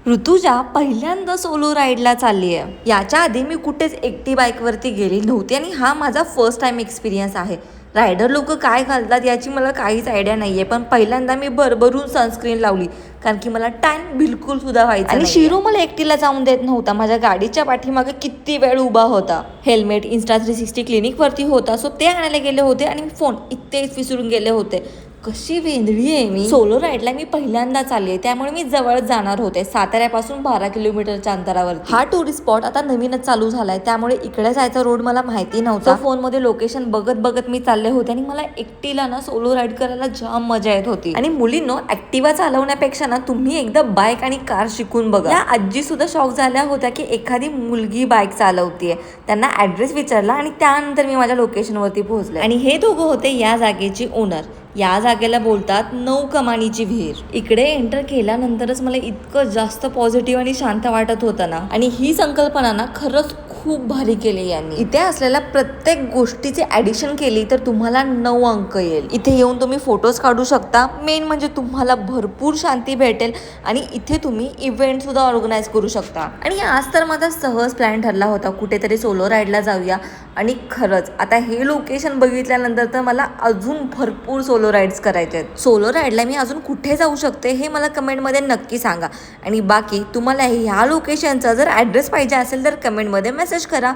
ऋतुजा पहिल्यांदा सोलो राईडला चालली आहे. याच्या आधी मी कुठेच एकटी बाईकवरती गेली नव्हती आणि हा माझा फर्स्ट टाइम एक्सपिरियन्स आहे. रायडर लोक काय घालतात याची मला काहीच आयडिया नाहीये, पण पहिल्यांदा मी भरभरून सनस्क्रीन लावली कारण की मला टॅन बिलकुल सुद्धा व्हायचं आणि शिरो मला एकटीला जाऊन देत नव्हता. माझ्या गाडीच्या पाठीमागे किती वेळ उभा होता. हेल्मेट Insta360 क्लिनिक वरती होता, सो ते आणायला गेले होते आणि फोन इथेच विसरून गेले होते. कशी वेंधळी आहे मी. सोलो राईडला मी पहिल्यांदा चालले, त्यामुळे मी जवळच जाणार होते. साताऱ्यापासून 12 किलोमीटरच्या अंतरावर हा टुरिस्ट स्पॉट आता नवीनच चालू झालाय, त्यामुळे इकडे जायचा रोड मला माहिती नव्हता. फोन मध्ये लोकेशन बघत बघत मी चालले होते आणि मला एकटीला ना सोलो राईड करायला जाम मजा येत होती. आणि मुलींनो, ऍक्टिव्हा चालवण्यापेक्षा ना तुम्ही एकदा बाईक आणि कार शिकून बघा. या आजी सुद्धा शॉक झाल्या होत्या की एखादी मुलगी बाईक चालवतीये. त्यांना ऍड्रेस विचारला आणि त्यानंतर मी माझ्या लोकेशन वरती पोहोचले. आणि हे दोघं होते या जागेची ओनर. या जागेला बोलतात 9 कमानीची विहीर. इकडे एंटर केल्यानंतरच मला इतकं जास्त पॉझिटिव्ह आणि शांत वाटत होतं ना. आणि ही संकल्पना ना खरंच खूप भारी केली यांनी. इथे असलेल्या प्रत्येक गोष्टीची ऍडिशन केली तर तुम्हाला 9 अंक येईल. इथे येऊन तुम्ही फोटोज काढू शकता. मेन म्हणजे तुम्हाला भरपूर शांती भेटेल आणि इथे तुम्ही इव्हेंट सुद्धा ऑर्गनाईज करू शकता. आणि आज तर माझा सहज प्लॅन ठरला होता कुठेतरी सोलो राईडला जाऊया. आणि खरंच आता हे लोकेशन बघितल्यानंतर तर मला अजून भरपूर सोलो राईड्स करायचे आहेत. सोलो राईडला मी अजून कुठे जाऊ शकते हे मला कमेंटमध्ये नक्की सांगा. आणि बाकी तुम्हाला ह्या लोकेशनचा जर ॲड्रेस पाहिजे असेल तर कमेंटमध्ये मेसेज करा.